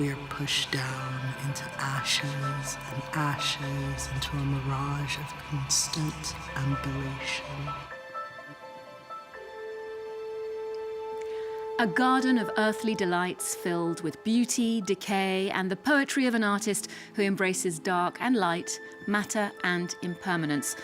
we are pushed down into ashes and ashes into a mirage of constant ambulation. A garden of earthly delights filled with beauty, decay, and the poetry of an artist who embraces dark and light, matter and impermanence.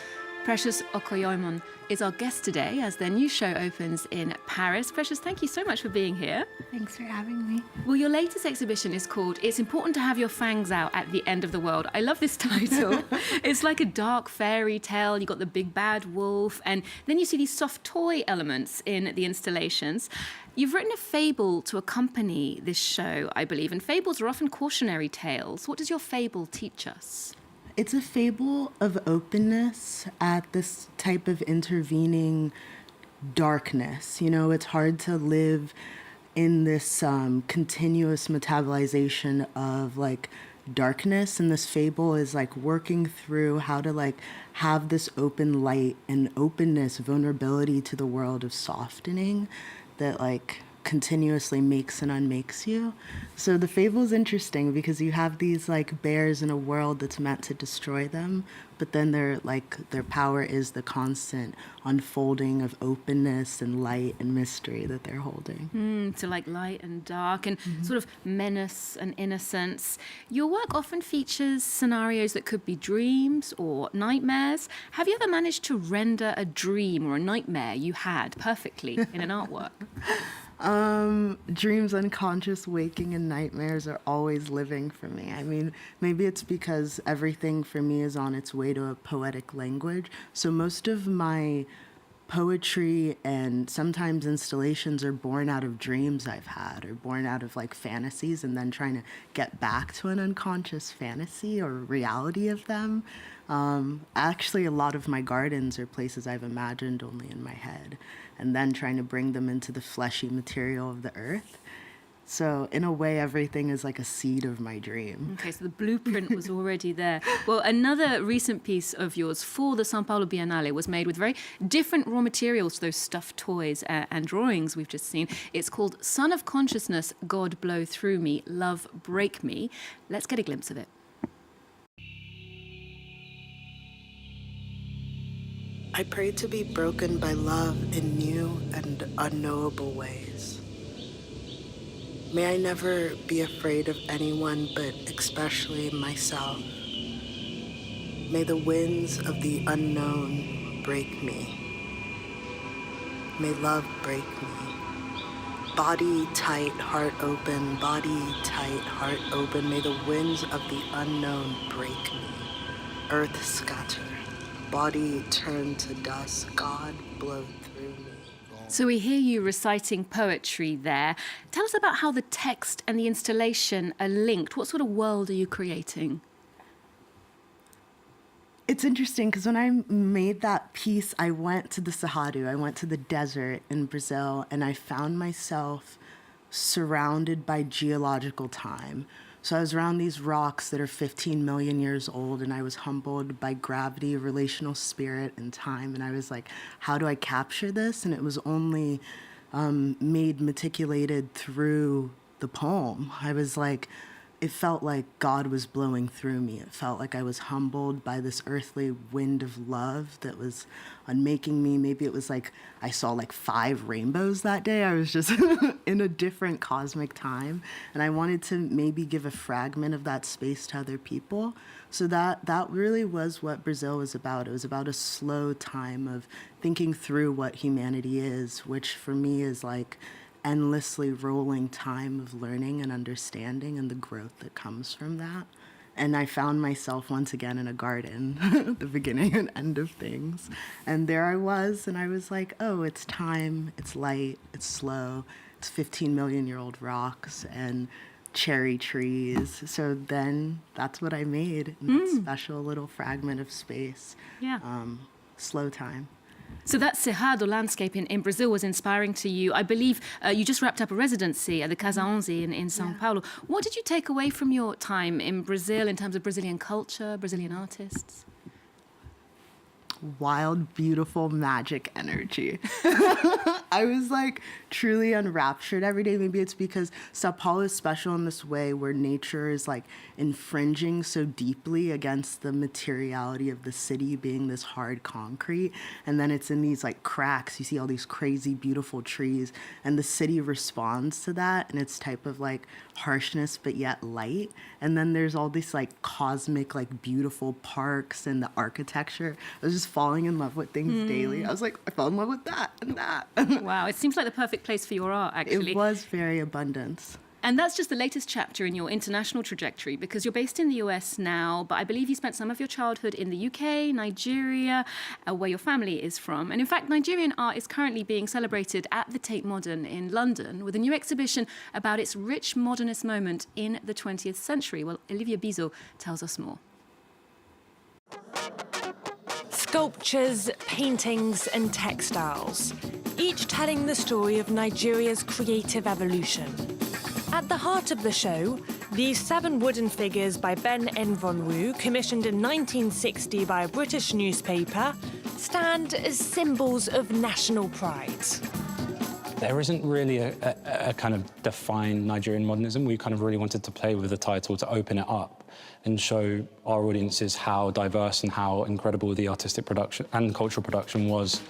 Precious Okoyomon is our guest today as their new show opens in Paris. Precious, thank you so much for being here. Thanks for having me. Well, your latest exhibition is called It's Important to Have Your Fangs Out at the End of the World. I love this title. It's like a dark fairy tale. You've got the big bad wolf, and then you see these soft toy elements in the installations. You've written a fable to accompany this show, I believe, and fables are often cautionary tales. What does your fable teach us? It's a fable of openness at this type of intervening darkness. You know, it's hard to live in this continuous metabolization of like darkness, and this fable is like working through how to like have this open light and openness, vulnerability to the world of softening that like continuously makes and unmakes you. So the fable is interesting because you have these like bears in a world that's meant to destroy them, but then their power is the constant unfolding of openness and light and mystery that they're holding. So like light and dark and sort of menace and innocence. Your work often features scenarios that could be dreams or nightmares. Have you ever managed to render a dream or a nightmare you had perfectly in an artwork? Dreams, unconscious, waking, and nightmares are always living for me. I mean, maybe it's because everything for me is on its way to a poetic language. So most of my poetry and sometimes installations are born out of dreams I've had or born out of like fantasies and then trying to get back to an unconscious fantasy or reality of them. Actually, a lot of my gardens are places I've imagined only in my head and then trying to bring them into the fleshy material of the earth. So in a way, everything is like a seed of my dream. Okay, so the blueprint was already there. Well, another recent piece of yours for the São Paulo Biennale was made with very different raw materials to those stuffed toys and drawings we've just seen. It's called Son of Consciousness, God Blow Through Me, Love Break Me. Let's get a glimpse of it. I pray to be broken by love in new and unknowable ways. May I never be afraid of anyone, but especially myself. May the winds of the unknown break me. May love break me. Body tight, heart open, body tight, heart open. May the winds of the unknown break me. Earth scatter. Body turn to dust, God blow through me. So we hear you reciting poetry there. Tell us about how the text and the installation are linked. What sort of world are you creating? It's interesting because when I made that piece, I went to the Cerrado, I went to the desert in Brazil, and I found myself surrounded by geological time. So I was around these rocks that are 15 million years old, and I was humbled by gravity, relational spirit, and time. And I was like, how do I capture this? And it was only made meticulated through the poem. I was like, it felt like God was blowing through me. It felt like I was humbled by this earthly wind of love that was unmaking me. Maybe it was like I saw like 5 rainbows that day. I was just in a different cosmic time. And I wanted to maybe give a fragment of that space to other people. So that really was what Brazil was about. It was about a slow time of thinking through what humanity is, which for me is like endlessly rolling time of learning and understanding and the growth that comes from that. And I found myself once again in a garden at the beginning and end of things. And there I was, and I was like, oh, it's time, it's light, it's slow, it's 15 million year old rocks and cherry trees. So then that's what I made in that special little fragment of space. Yeah. Slow time. So that Cerrado landscape in Brazil was inspiring to you. I believe you just wrapped up a residency at the Casa 11 in São Paulo. What did you take away from your time in Brazil in terms of Brazilian culture, Brazilian artists? wild, beautiful magic energy. I was like truly enraptured every day. Maybe it's because Sao Paulo is special in this way where nature is like infringing so deeply against the materiality of the city being this hard concrete. And then it's in these like cracks. You see all these crazy, beautiful trees. And the city responds to that in its type of like harshness, but yet light. And then there's all these like cosmic, like beautiful parks and the architecture. I was just falling in love with things daily. I was like, I fell in love with that and that. Wow, it seems like the perfect place for your art, actually. It was very abundance. And that's just the latest chapter in your international trajectory, because you're based in the US now, but I believe you spent some of your childhood in the UK, Nigeria, where your family is from. And in fact, Nigerian art is currently being celebrated at the Tate Modern in London with a new exhibition about its rich modernist moment in the 20th century. Well, Olivia Bizot tells us more. Sculptures, paintings, and textiles, each telling the story of Nigeria's creative evolution. At the heart of the show, these 7 wooden figures by Ben Envonwu, commissioned in 1960 by a British newspaper, stand as symbols of national pride. There isn't really a kind of defined Nigerian modernism. We kind of really wanted to play with the title to open it up and show our audiences how diverse and how incredible the artistic production and cultural production was.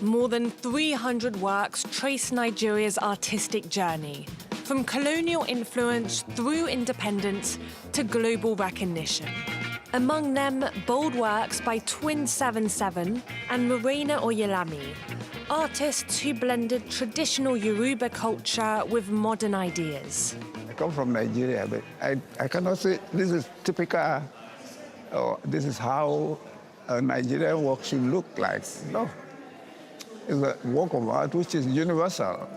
More than 300 works trace Nigeria's artistic journey, from colonial influence through independence to global recognition. Among them, bold works by Twin 77 and Morena Oyelami, artists who blended traditional Yoruba culture with modern ideas. I come from Nigeria, but I cannot say this is typical, or this is how a Nigerian work should look like. No, it's a work of art which is universal.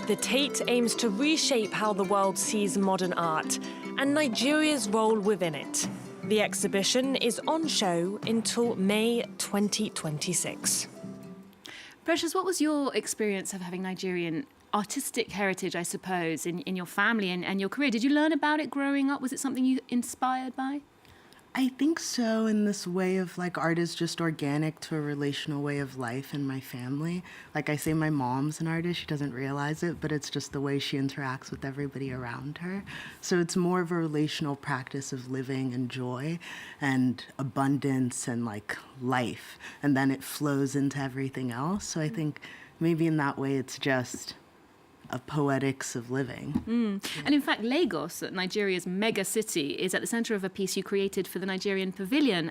The Tate aims to reshape how the world sees modern art and Nigeria's role within it. The exhibition is on show until May 2026. Precious, what was your experience of having Nigerian artistic heritage, I suppose, in your family and your career? Did you learn about it growing up? Was it something you inspired by? I think so, in this way of like art is just organic to a relational way of life in my family. Like I say, my mom's an artist, she doesn't realize it, but it's just the way she interacts with everybody around her. So it's more of a relational practice of living and joy and abundance and like life. And then it flows into everything else. So I think maybe in that way it's just a poetics of living. And in fact, Lagos, Nigeria's mega city, is at the center of a piece you created for the Nigerian pavilion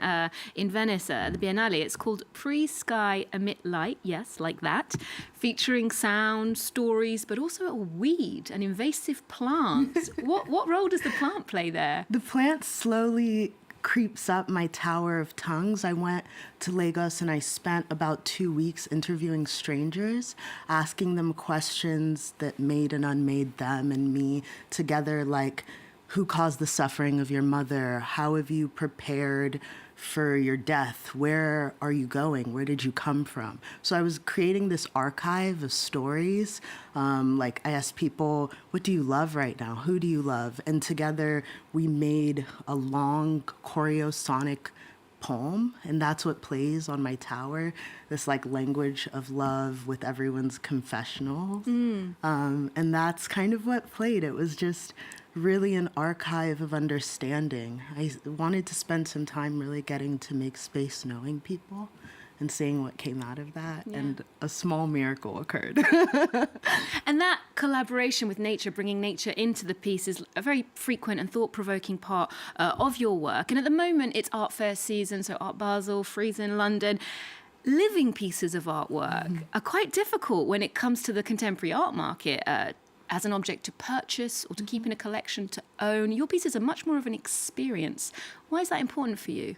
in Venice, the Biennale. It's called Pre-Sky Emit Light, yes, like that, featuring sound, stories, but also a weed, an invasive plant. What role does the plant play there? The plant slowly creeps up my tower of tongues. I went to Lagos and I spent about 2 weeks interviewing strangers, asking them questions that made and unmade them and me together, like, who caused the suffering of your mother? How have you prepared for your death? Where are you going? Where did you come from? So I was creating this archive of stories. Like I asked people, what do you love right now? Who do you love? And together we made a long choreosonic poem, and that's what plays on my tower, this like language of love with everyone's confessionals. And that's kind of what played. It was just really an archive of understanding. I wanted to spend some time really getting to make space knowing people and seeing what came out of that. Yeah. And a small miracle occurred. And that collaboration with nature, bringing nature into the piece, is a very frequent and thought-provoking part of your work. And at the moment, it's art fair season, so Art Basel, Frieze in London. Living pieces of artwork are quite difficult when it comes to the contemporary art market. As an object to purchase or to keep in a collection to own. Your pieces are much more of an experience. Why is that important for you?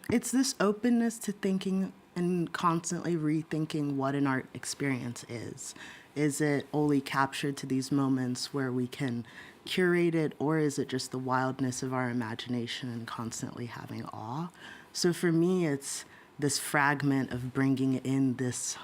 It's this openness to thinking and constantly rethinking what an art experience is. Is it only captured to these moments where we can curate it, or is it just the wildness of our imagination and constantly having awe? So for me, it's this fragment of bringing in this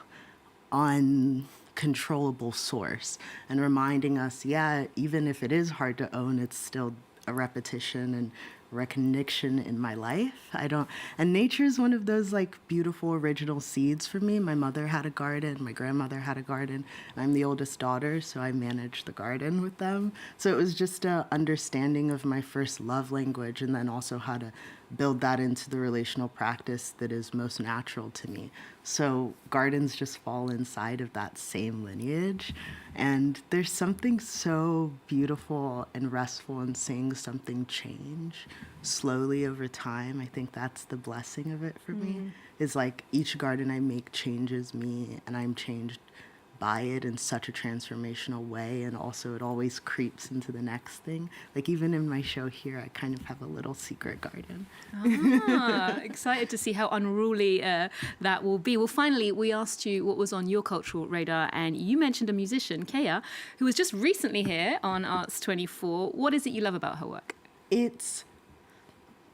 uncontrollable source and reminding us, yeah, even if it is hard to own, it's still a repetition and recognition in my life. And nature is one of those like beautiful original seeds for me. My mother had a garden, my grandmother had a garden. I'm the oldest daughter, so I managed the garden with them. So it was just a understanding of my first love language, and then also how to build that into the relational practice that is most natural to me. So gardens just fall inside of that same lineage. And there's something so beautiful and restful in seeing something change slowly over time. I think that's the blessing of it for me, is like each garden I make changes me, and I'm changed by it in such a transformational way. And also it always creeps into the next thing. Like even in my show here, I kind of have a little secret garden. Excited to see how unruly that will be. Well, finally, we asked you what was on your cultural radar, and you mentioned a musician, Kea, who was just recently here on Arts 24. What is it you love about her work? It's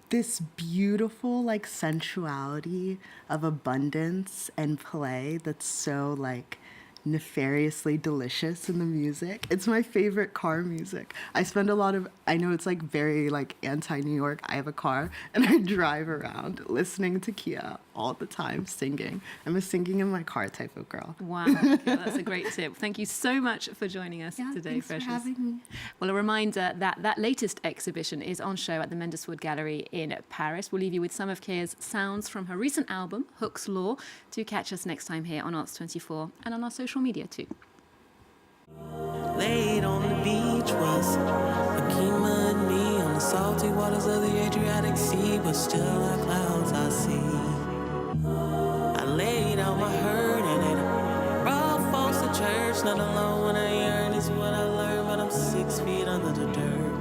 this beautiful like sensuality of abundance and play that's so like nefariously delicious in the music. It's my favorite car music. I spend a lot of, I know it's like very like anti-New York. I have a car and I drive around listening to Kea all the time, singing. I'm a singing in my car type of girl. Wow, okay, that's a great tip. Thank you so much for joining us today, thanks Precious. for having me. Well, a reminder that latest exhibition is on show at the Mendelssohn Gallery in Paris. We'll leave you with some of Kea's sounds from her recent album, Hook's Law. Do catch us next time here on Arts 24 and on our social media too. Laid on the beach was Akima and me on the salty waters of the Adriatic Sea, but still our clouds I see. I laid out my hurt and it brought folks to church. Not alone when I yearn is what I learned, but I'm 6 feet under the dirt.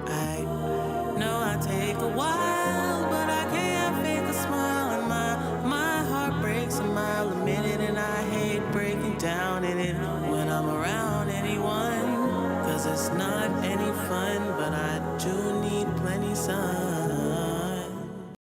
I know I take a while, but I can't fake a smile, and my heart breaks a mile a minute, and I hate breaking down in it when I'm around anyone, 'cause it's not any fun.